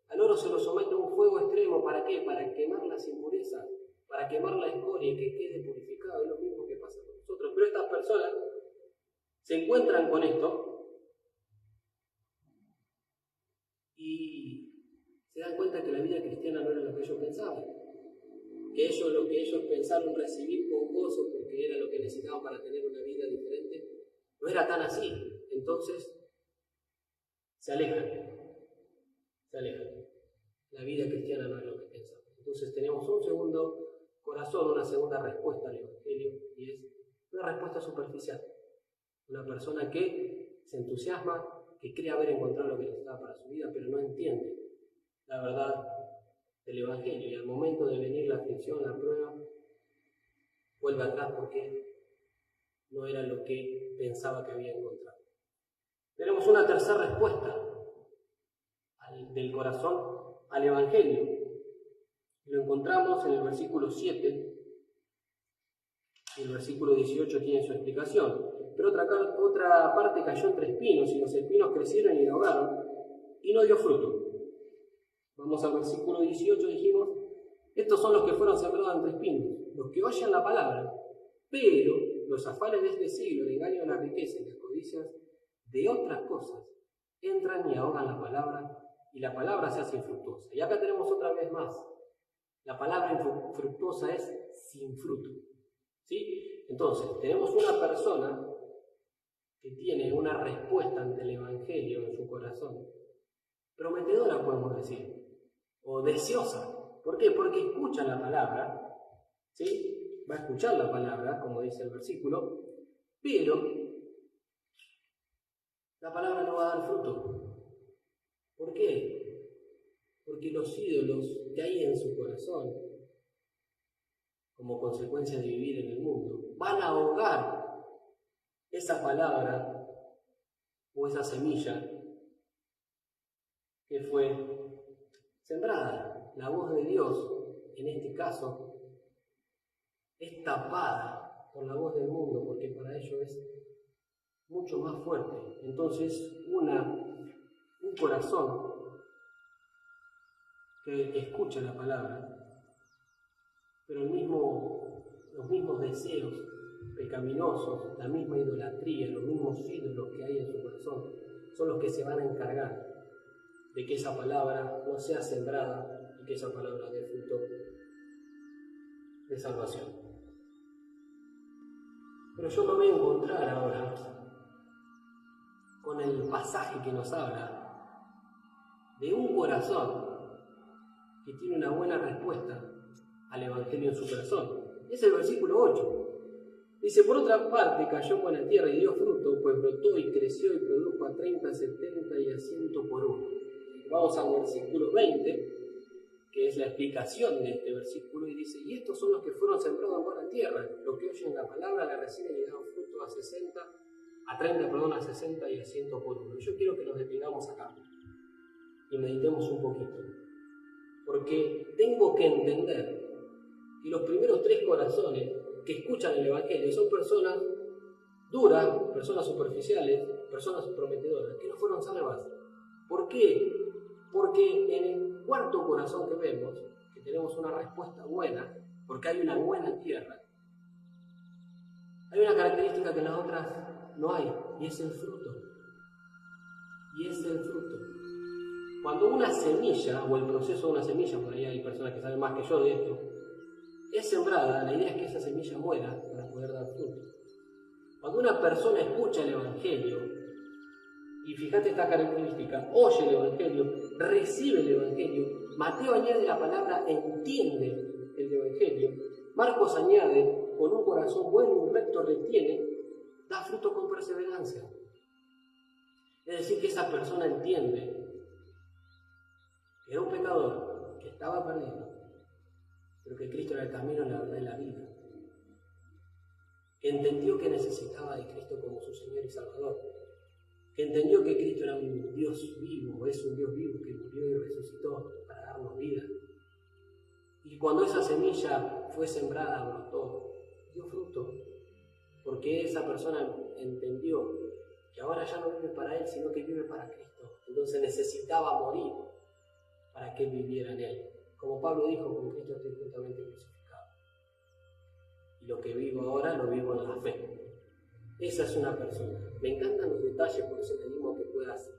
Al oro se lo somete a un fuego extremo. ¿Para qué? Para quemar las impurezas, para quemar la escoria y que quede purificado. Es lo mismo que pasa con nosotros. Pero estas personas se encuentran con esto y se dan cuenta que la vida cristiana no era lo que ellos pensaban. Que lo que ellos pensaron recibir con gozo porque era lo que necesitaban para tener una vida diferente, no era tan así. Entonces se alejan. La vida cristiana no es lo que pensamos. Entonces tenemos un segundo corazón, una segunda respuesta al Evangelio, y es una respuesta superficial. Una persona que se entusiasma, que cree haber encontrado lo que necesitaba para su vida, pero no entiende la verdad del Evangelio. Y al momento de venir la aflicción, la prueba, vuelve atrás porque no era lo que pensaba que había encontrado. Tenemos una tercera respuesta del corazón al Evangelio. Lo encontramos en el versículo 7 y el versículo 18 tiene su explicación. Pero otra parte cayó entre espinos y los espinos crecieron y lo ahogaron y no dio fruto. Vamos al versículo 18, dijimos: estos son los que fueron sembrados entre espinos, los que oyen la palabra, pero los afanes de este siglo, el engaño de la riqueza y las codicias de otras cosas, entran y ahogan la palabra, y la palabra se hace infructuosa. Y acá tenemos otra vez más. La palabra infructuosa es sin fruto. ¿Sí? Entonces, tenemos una persona que tiene una respuesta ante el Evangelio en su corazón, prometedora podemos decir, o deseosa. ¿Por qué? Porque escucha la palabra, ¿sí? Va a escuchar la palabra, como dice el versículo, pero la palabra no va a dar fruto. ¿Por qué? Porque los ídolos que hay en su corazón, como consecuencia de vivir en el mundo, van a ahogar esa palabra o esa semilla que fue sembrada. La voz de Dios, en este caso, es tapada por la voz del mundo, porque para ello es mucho más fuerte. Entonces, un corazón que escucha la palabra, pero los mismos deseos pecaminosos, la misma idolatría, los mismos ídolos que hay en su corazón, son los que se van a encargar de que esa palabra no sea sembrada y que esa palabra dé fruto de salvación. Pero yo me voy a encontrar ahora con el pasaje que nos habla de un corazón que tiene una buena respuesta al Evangelio en su corazón. Es el versículo 8. Dice: por otra parte cayó en buena tierra y dio fruto, pues brotó y creció y produjo a 30, 70 y a 100 por uno. Vamos al versículo 20, que es la explicación de este versículo, y dice: y estos son los que fueron sembrados en buena tierra, los que oyen la palabra, la reciben y dan fruto a 30, a 60 y a 100 por uno. Y yo quiero que nos detengamos acá y meditemos un poquito, porque tengo que entender que los primeros tres corazones que escuchan el Evangelio son personas duras, personas superficiales, personas prometedoras, que no fueron salvas. ¿Por qué? Porque en el cuarto corazón que vemos, que tenemos una respuesta buena, porque hay una buena tierra, hay una característica que en las otras no hay, y es el fruto. Cuando una semilla, o el proceso de una semilla, por ahí hay personas que saben más que yo de esto, es sembrada, la idea es que esa semilla muera para poder dar fruto. Cuando una persona escucha el Evangelio, y fíjate esta característica, oye el Evangelio, recibe el Evangelio, Mateo añade la palabra entiende el Evangelio, Marcos añade con un corazón bueno y recto retiene, da fruto con perseverancia. Es decir, que esa persona entiende que era un pecador, que estaba perdido, pero que Cristo era el camino, la verdad y la vida. Que entendió que necesitaba de Cristo como su Señor y Salvador. que entendió que Cristo era un Dios vivo, es un Dios vivo que murió y resucitó para darnos vida. Y cuando esa semilla fue sembrada, brotó, dio fruto, porque esa persona entendió que ahora ya no vive para él, sino que vive para Cristo. Entonces necesitaba morir para que él viviera en él. Como Pablo dijo, con Cristo estoy juntamente crucificado. Y lo que vivo ahora lo vivo en la fe. Esa es una persona. Me encantan los detalles, por eso te animo a que puedas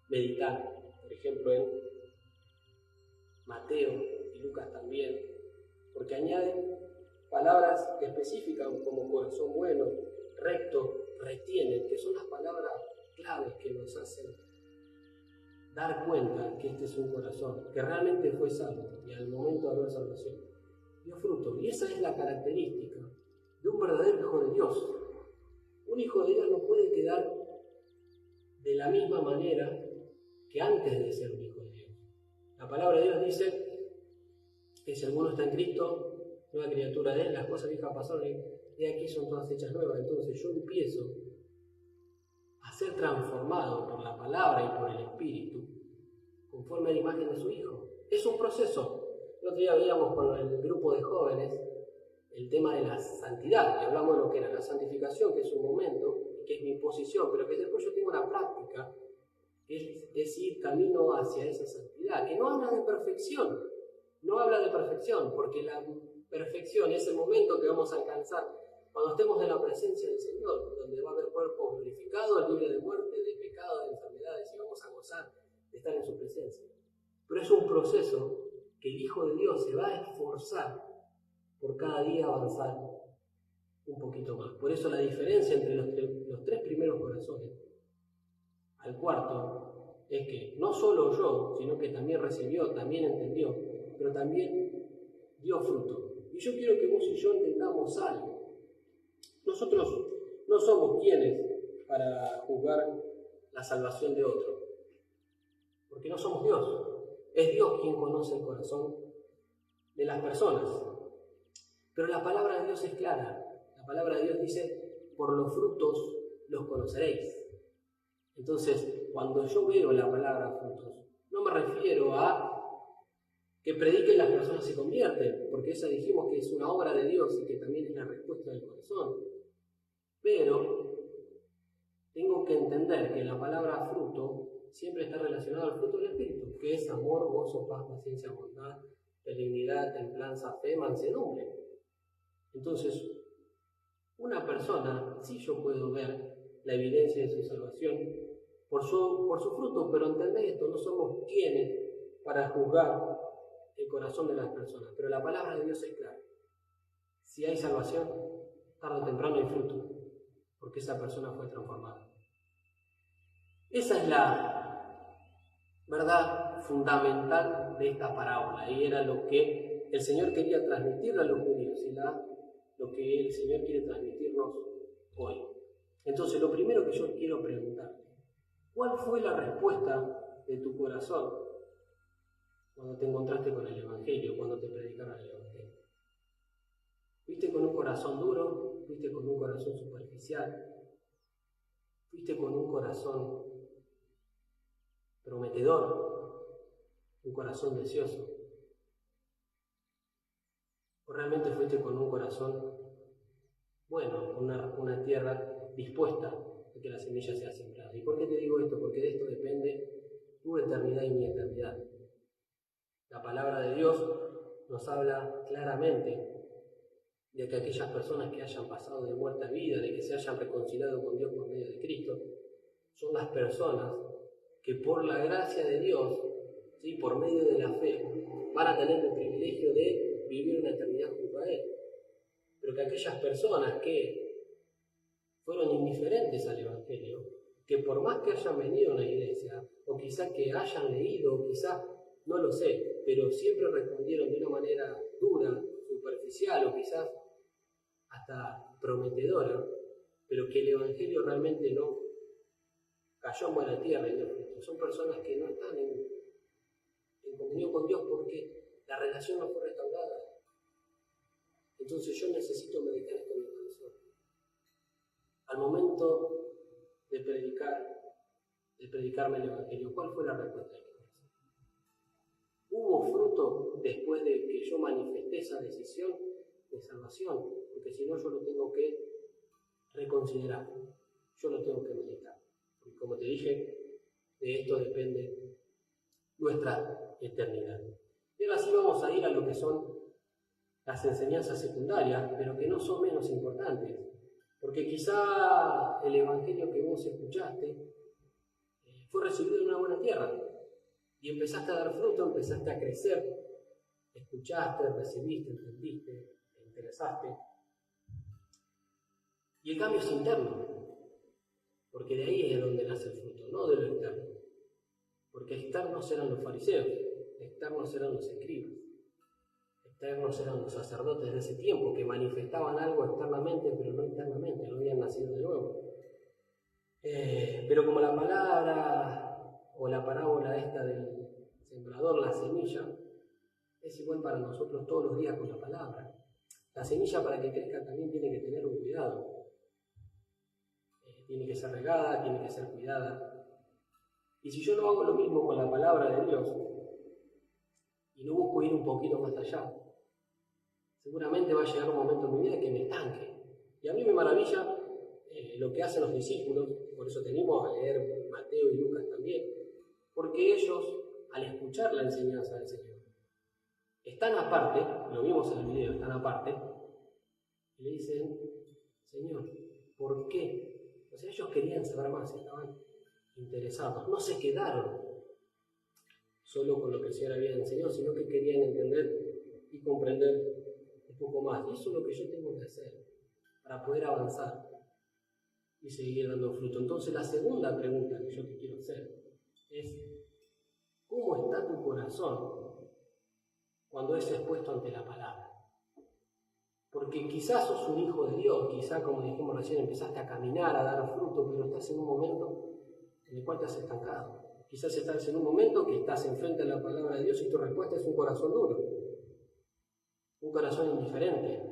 meditar. Por ejemplo, en Mateo y Lucas también, porque añaden palabras específicas como corazón bueno, recto, retiene, que son las palabras claves que nos hacen dar cuenta que este es un corazón que realmente fue salvo y al momento de haber salvación dio fruto. Y esa es la característica de un verdadero hijo de Dios. Un hijo de Dios no puede quedar de la misma manera que antes de ser un hijo de Dios. La palabra de Dios dice que si alguno está en Cristo, nueva criatura de él, las cosas viejas pasaron y aquí son todas hechas nuevas. Entonces yo empiezo a ser transformado por la palabra y por el Espíritu conforme a la imagen de su Hijo. Es un proceso. El otro día veíamos con el grupo de jóvenes el tema de la santidad, y hablamos de lo que era la santificación, que es un momento, que es mi posición, pero que después yo tengo una práctica, que es ir camino hacia esa santidad, que no habla de perfección, porque la perfección es el momento que vamos a alcanzar cuando estemos en la presencia del Señor, donde va a haber cuerpos glorificados, libre de muerte, de pecado, de enfermedades, y vamos a gozar de estar en su presencia. Pero es un proceso que el Hijo de Dios se va a esforzar por cada día avanzar un poquito más. Por eso la diferencia entre los tres primeros corazones al cuarto es que no solo yo, sino que también recibió, también entendió, pero también dio fruto. Y yo quiero que vos y yo entendamos algo. Nosotros no somos quienes para juzgar la salvación de otro, porque no somos Dios. Es Dios quien conoce el corazón de las personas. Pero la palabra de Dios es clara. La palabra de Dios dice, por los frutos los conoceréis. Entonces, cuando yo veo la palabra frutos, no me refiero a que prediquen las personas se convierten, porque esa dijimos que es una obra de Dios y que también es la respuesta del corazón. Pero tengo que entender que la palabra fruto siempre está relacionada al fruto del Espíritu, que es amor, gozo, paz, paciencia, bondad, benignidad, templanza, fe, mansedumbre. Entonces, una persona, sí yo puedo ver la evidencia de su salvación por su fruto, pero entendé esto, no somos quienes para juzgar el corazón de las personas, pero la palabra de Dios es clara. Si hay salvación, tarde o temprano hay fruto, porque esa persona fue transformada. Esa es la verdad fundamental de esta parábola, y era lo que el Señor quería transmitirle a los judíos, y lo que el Señor quiere transmitirnos hoy. Entonces, lo primero que yo quiero preguntarte, ¿cuál fue la respuesta de tu corazón cuando te encontraste con el Evangelio, cuando te predicaron el Evangelio? ¿Fuiste con un corazón duro? ¿Fuiste con un corazón superficial? ¿Fuiste con un corazón prometedor? ¿Un corazón deseoso? ¿O realmente fuiste con un corazón bueno, una tierra dispuesta a que la semilla sea sembrada? ¿Y por qué te digo esto? Porque de esto depende tu eternidad y mi eternidad. La palabra de Dios nos habla claramente de que aquellas personas que hayan pasado de muerte a vida, de que se hayan reconciliado con Dios por medio de Cristo, son las personas que por la gracia de Dios, ¿sí?, por medio de la fe, van a tener el privilegio de vivir una eternidad junto a Él. Pero que aquellas personas que fueron indiferentes al Evangelio, que por más que hayan venido a una iglesia, o quizás que hayan leído, o quizás, no lo sé, pero siempre respondieron de una manera dura, superficial, o quizás hasta prometedora, pero que el Evangelio realmente no cayó en buena tierra y dio fruto. Son personas que no están en comunión con Dios porque la relación no fue restaurada. Entonces yo necesito meditar esto en mi corazón. Al momento de predicar, de predicarme el Evangelio? ¿Cuál fue la respuesta de mi corazón? ¿Hubo fruto después de que yo manifesté esa decisión de salvación? Porque si no, yo lo tengo que reconsiderar, yo lo tengo que meditar. Porque como te dije, de esto depende nuestra eternidad. Y ahora sí vamos a ir a lo que son las enseñanzas secundarias, pero que no son menos importantes. Porque quizá el Evangelio que vos escuchaste fue recibido en una buena tierra y empezaste a dar fruto, empezaste a crecer, escuchaste, recibiste, entendiste, te interesaste. Y el cambio es interno, porque de ahí es donde nace el fruto, no de lo externo. Porque externos eran los fariseos, externos eran los escribas, externos eran los sacerdotes de ese tiempo que manifestaban algo externamente, pero no internamente, no habían nacido de nuevo. Pero como la palabra o la parábola esta del sembrador, la semilla, es igual para nosotros todos los días con la palabra. La semilla, para que crezca, también tiene que tener un cuidado. Tiene que ser regada, tiene que ser cuidada. Y si yo no hago lo mismo con la palabra de Dios y no busco ir un poquito más allá, seguramente va a llegar un momento en mi vida que me estanque. Y a mí me maravilla lo que hacen los discípulos, por eso tenemos a leer Mateo y Lucas también, porque ellos, al escuchar la enseñanza del Señor, están aparte, lo vimos en el video, están aparte, y le dicen, Señor, ¿por qué? O sea, ellos querían saber más, estaban interesados, no se quedaron solo con lo que el Señor había enseñado, sino que querían entender y comprender un poco más. Y eso es lo que yo tengo que hacer para poder avanzar y seguir dando fruto. Entonces, la segunda pregunta que yo te quiero hacer es, ¿cómo está tu corazón cuando es expuesto ante la palabra? Porque quizás sos un hijo de Dios, quizás, como dijimos recién, empezaste a caminar, a dar fruto, pero estás en un momento en el cual te has estancado. Quizás estás en un momento que estás enfrente de la palabra de Dios y tu respuesta es un corazón duro, un corazón indiferente,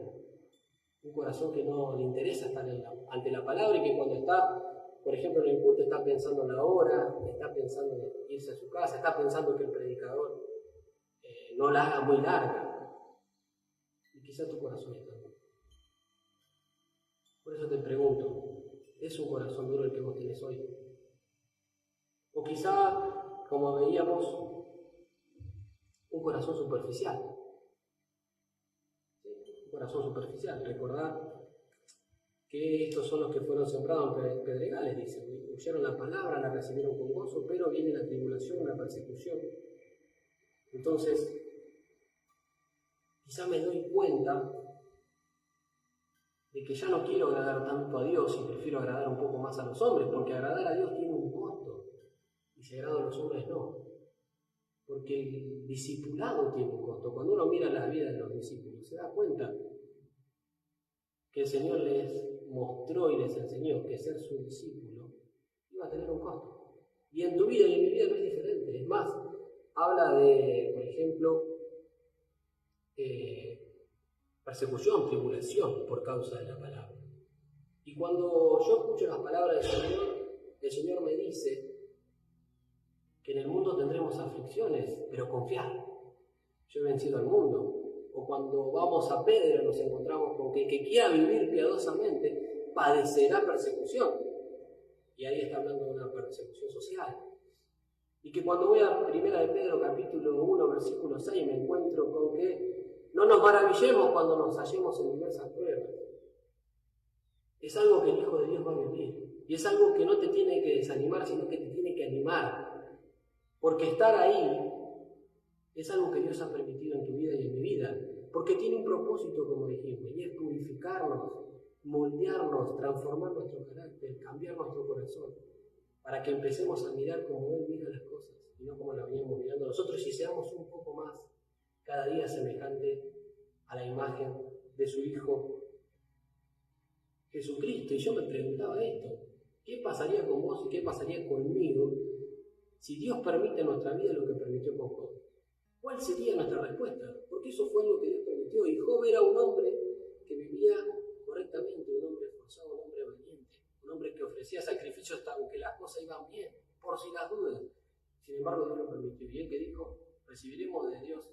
un corazón que no le interesa estar ante la palabra y que cuando está, por ejemplo, en el culto, está pensando en la hora, está pensando en irse a su casa, está pensando que el predicador no la haga muy larga. Y quizás tu corazón está duro. Por eso te pregunto, ¿es un corazón duro el que vos tenés hoy? O quizá, como veíamos, un corazón superficial. ¿Sí? Un corazón superficial. Recordad que estos son los que fueron sembrados en pedregales, dice. Oyeron la palabra, la recibieron con gozo, pero viene la tribulación, la persecución. Entonces, quizá me doy cuenta de que ya no quiero agradar tanto a Dios y prefiero agradar un poco más a los hombres, porque agradar a Dios tiene un costo, y si agrado a los hombres no. Porque el discipulado tiene un costo. Cuando uno mira la vida de los discípulos, se da cuenta que el Señor les mostró y les enseñó que ser su discípulo iba a tener un costo. Y en tu vida y en mi vida no es diferente. Es más, habla de, por ejemplo, persecución, tribulación por causa de la palabra. Y cuando yo escucho las palabras del Señor, el Señor me dice que en el mundo tendremos aflicciones, pero confiar. Yo he vencido al mundo. O cuando vamos a Pedro nos encontramos con que el que quiera vivir piadosamente padecerá persecución. Y ahí está hablando de una persecución social. Y que cuando voy a 1 de Pedro capítulo 1 versículo 6 me encuentro con que no nos maravillemos cuando nos hallemos en diversas pruebas. Es algo que el Hijo de Dios va a vivir. Y es algo que no te tiene que desanimar, sino que te tiene que animar. Porque estar ahí es algo que Dios ha permitido en tu vida y en mi vida. Porque tiene un propósito, como dijimos, y es purificarnos, moldearnos, transformar nuestro carácter, cambiar nuestro corazón, para que empecemos a mirar como Él mira las cosas, y no como las veníamos mirando nosotros, y seamos un poco más, cada día semejante a la imagen de su Hijo Jesucristo. Y yo me preguntaba esto, ¿qué pasaría con vos y qué pasaría conmigo si Dios permite en nuestra vida lo que permitió con Job? ¿Cuál sería nuestra respuesta? Porque eso fue lo que Dios permitió. Y Job era un hombre que vivía correctamente, un hombre esforzado, un hombre valiente, un hombre que ofrecía sacrificios hasta aunque las cosas iban bien. por si las dudas. Sin embargo, Dios lo permitió. Y él que dijo, recibiremos de Dios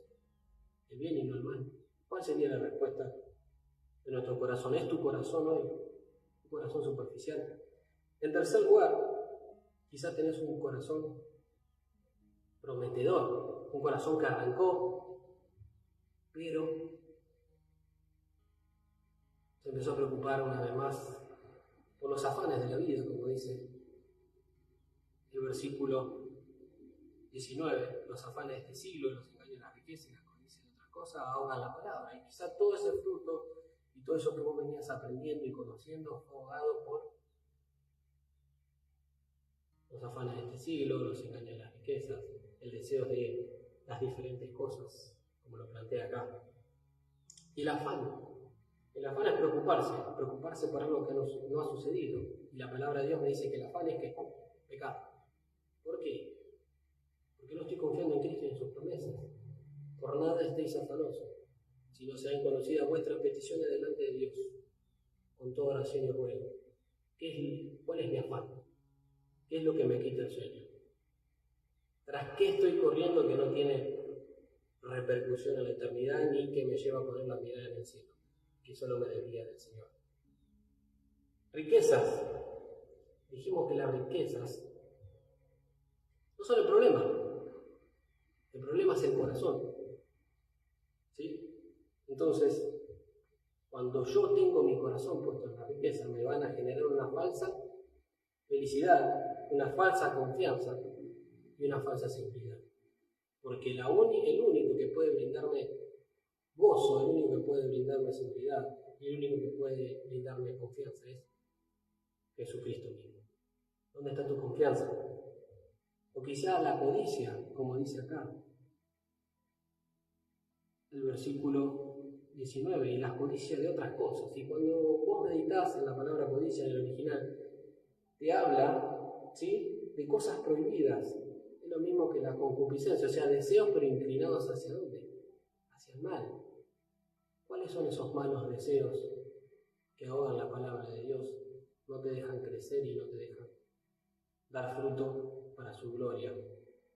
el bien y no el mal. ¿Cuál sería la respuesta de nuestro corazón? ¿Es tu corazón hoy un corazón superficial? En tercer lugar, quizás tenés un corazón prometedor, un corazón que arrancó, pero se empezó a preocupar una vez más por los afanes de la vida, como dice el versículo 19, los afanes de este siglo, los engaños de las riquezas, las codicias de otras cosas, ahogan la palabra. Y quizá todo ese fruto y todo eso que vos venías aprendiendo y conociendo fue ahogado por los afanes de este siglo, los engaños de las riquezas, el deseo de las diferentes cosas, como lo plantea acá. Y el afán es preocuparse por algo que no ha sucedido. Y la palabra de Dios me dice que el afán es que pecar. ¿Por qué? Porque no estoy confiando en Cristo y en sus promesas. Por nada estéis afanosos, sino sean conocidas vuestras peticiones delante de Dios, con toda oración y ruego. ¿Cuál es mi afán? ¿Qué es lo que me quita el sueño? ¿Tras qué estoy corriendo que no tiene repercusión en la eternidad ni que me lleva a poner la mirada en el cielo, que solo me desvía del Señor? Riquezas. Dijimos que las riquezas no son el problema. El problema es el corazón. ¿Sí? Entonces, cuando yo tengo mi corazón puesto en la riqueza, me van a generar una falsa felicidad, una falsa confianza y una falsa seguridad. Porque el único que puede brindarme gozo, el único que puede brindarme seguridad y el único que puede brindarme confianza es Jesucristo mismo. ¿Dónde está tu confianza? O quizá la codicia, como dice acá el versículo 19, y la codicia de otras cosas. Y cuando vos meditas en la palabra codicia en el original, te habla, ¿sí?, de cosas prohibidas. Es lo mismo que la concupiscencia, o sea, deseos pero inclinados ¿hacia dónde? Hacia el mal. ¿Cuáles son esos malos deseos que ahogan la palabra de Dios? No te dejan crecer y no te dejan dar fruto para su gloria,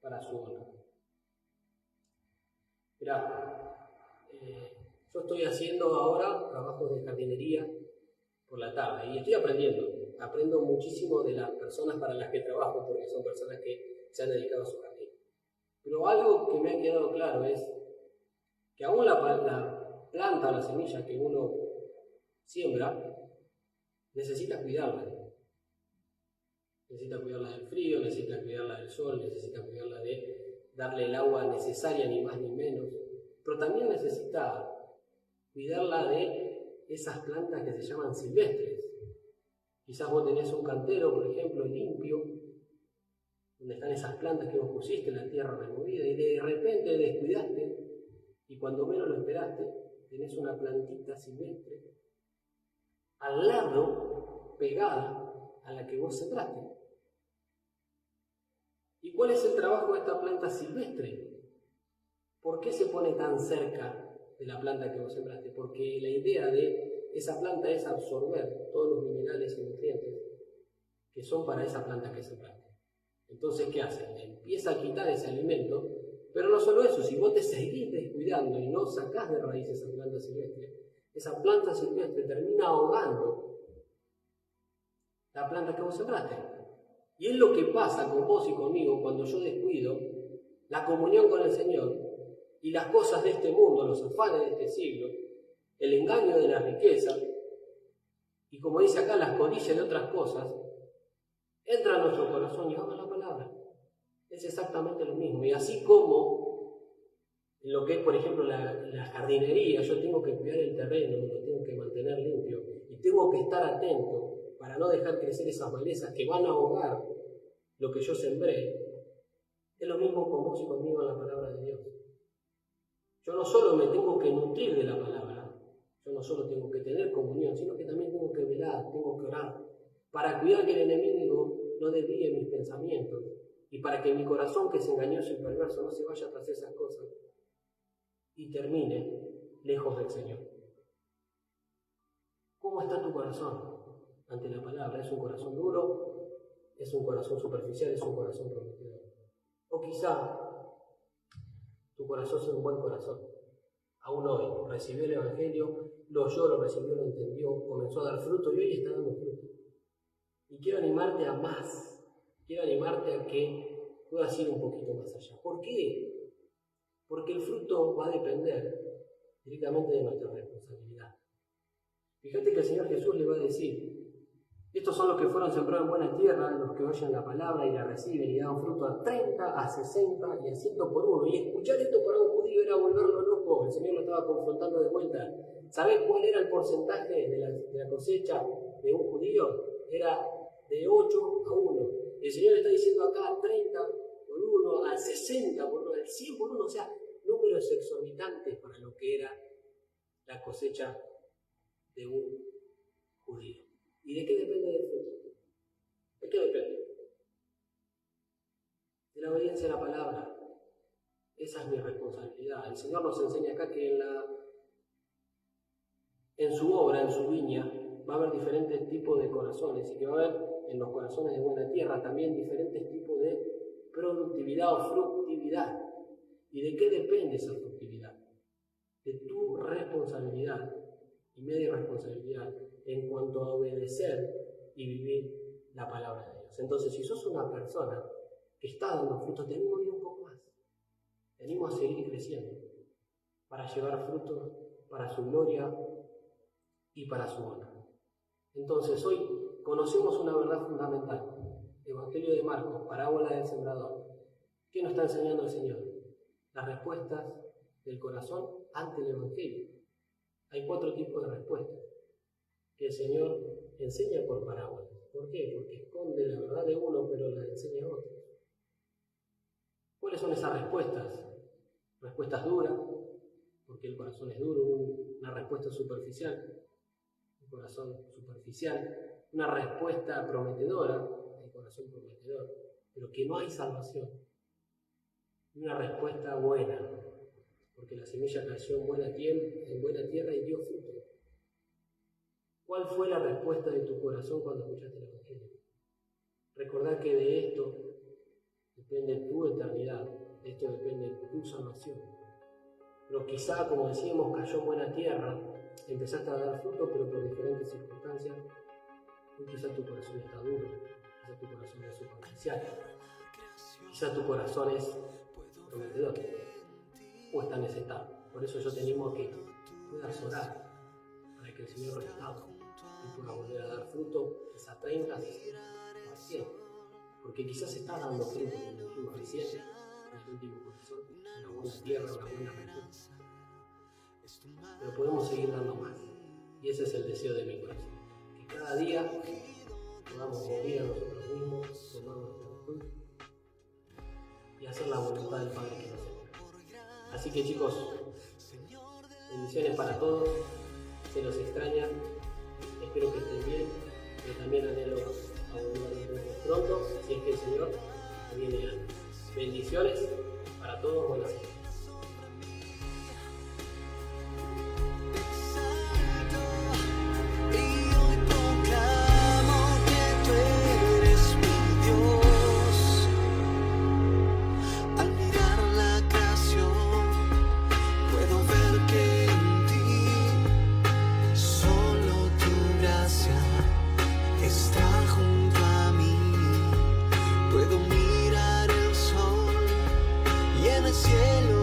para su honra. Mirá, yo estoy haciendo ahora trabajos de jardinería por la tarde y estoy aprendo muchísimo de las personas para las que trabajo, porque son personas que se han dedicado a su jardín. Pero algo que me ha quedado claro es que aún la planta o la semilla que uno siembra necesita cuidarla. Necesita cuidarla del frío, necesita cuidarla del sol, necesita cuidarla de darle el agua necesaria, ni más ni menos. Pero también necesita cuidarla de esas plantas que se llaman silvestres. Quizás vos tenés un cantero, por ejemplo, limpio, donde están esas plantas que vos pusiste en la tierra removida, y de repente descuidaste, y cuando menos lo esperaste, tenés una plantita silvestre al lado, pegada a la que vos sembraste. ¿Y cuál es el trabajo de esta planta silvestre? ¿Por qué se pone tan cerca de la planta que vos sembraste? Porque la idea de esa planta es absorber todos los minerales y nutrientes que son para esa planta que sembraste. Entonces, ¿qué hace? Empieza a quitar ese alimento, pero no solo eso, si vos te seguís descuidando y no sacás de raíz esa planta silvestre termina ahogando la planta que vos sembraste. Y es lo que pasa con vos y conmigo cuando yo descuido la comunión con el Señor y las cosas de este mundo, los afanes de este siglo, el engaño de la riqueza, y como dice acá, las codicias de otras cosas, entra a nuestro corazón y ahoga la palabra. Es exactamente lo mismo. Y así como en lo que es, por ejemplo, la jardinería, yo tengo que cuidar el terreno, lo tengo que mantener limpio, y tengo que estar atento para no dejar crecer esas malezas que van a ahogar lo que yo sembré. Es lo mismo con vos y conmigo en la palabra de Dios. Yo no solo me tengo que nutrir de la palabra, yo no solo tengo que tener comunión, sino que también tengo que velar, tengo que orar, para cuidar que el enemigo no desvíe mis pensamientos y para que mi corazón, que es engañoso y perverso, no se vaya tras esas cosas y termine lejos del Señor. ¿Cómo está tu corazón ante la palabra? ¿Es un corazón duro es un corazón superficial, es un corazón prometedor. O quizá tu corazón es un buen corazón. Aún hoy recibió el Evangelio, lo oyó, lo recibió, lo entendió, comenzó a dar fruto y hoy está dando fruto. Y quiero animarte a más, quiero animarte a que puedas ir un poquito más allá. ¿Por qué? Porque el fruto va a depender directamente de nuestra responsabilidad. Fíjate que el Señor Jesús le va a decir: estos son los que fueron sembrados en buena tierra, los que oyen la palabra y la reciben y dan fruto a 30, a 60 y a 100 por uno. Y escuchar esto para un judío era volverlo loco. El Señor lo estaba confrontando de vuelta. ¿Sabés cuál era el porcentaje de la cosecha de un judío? Era de 8 a 1. El Señor está diciendo acá 30 por 1, al 60 por 1, al 100 por 1. O sea, números exorbitantes para lo que era la cosecha de un judío. ¿Y de qué depende el fruto? ¿De qué depende? De la obediencia a la palabra. Esa es mi responsabilidad. El Señor nos enseña acá que en su obra, en su viña, va a haber diferentes tipos de corazones y que va a haber en los corazones de buena tierra también diferentes tipos de productividad o fructividad. ¿Y de qué depende esa fructividad? De tu responsabilidad y media responsabilidad en cuanto a obedecer y vivir la palabra de Dios. Entonces, si sos una persona que está dando fruto, te animo a ir un poco más. Te animo a seguir creciendo para llevar frutos para su gloria y para su honra. Entonces, hoy conocemos una verdad fundamental. Evangelio de Marcos, parábola del sembrador. ¿Qué nos está enseñando el Señor? Las respuestas del corazón ante el Evangelio. Hay 4 tipos de respuestas que el Señor enseña por parábolas. ¿Por qué? Porque esconde la verdad de uno, pero la enseña a otro. ¿Cuáles son esas respuestas? Respuestas duras, porque el corazón es duro, una respuesta superficial, un corazón superficial, una respuesta prometedora, el corazón prometedor, pero que no hay salvación. Una respuesta buena, porque la semilla cayó en buena tierra y dio fruto. ¿Cuál fue la respuesta de tu corazón cuando escuchaste el Evangelio? Recordá que de esto depende tu eternidad, de esto depende tu salvación. Pero quizá, como decíamos, cayó en buena tierra, empezaste a dar fruto, pero por diferentes circunstancias, y quizá tu corazón está duro, quizá tu corazón es superficial, quizá tu corazón es prometedor, o está en ese estado. Por eso yo te animo a que puedas orar, para que el Señor restaure y pueda volver a dar fruto, esa 30, 60 o a 100. Porque quizás está dando fruto, como dijimos recién, en el último corazón, una buena tierra, una buena respuesta. Pero podemos seguir dando más. Y ese es el deseo de mi corazón. Que cada día podamos morir a nosotros mismos, tomar nuestro fruto y hacer la voluntad del Padre que nos envía. Así que chicos, bendiciones para todos. Se los extraña. Espero que estén bien. Pero también anhelo a volver a verlos pronto, si es que el Señor viene antes. Bendiciones para todos. Buenas noches. Cielo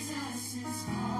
Jesus is all.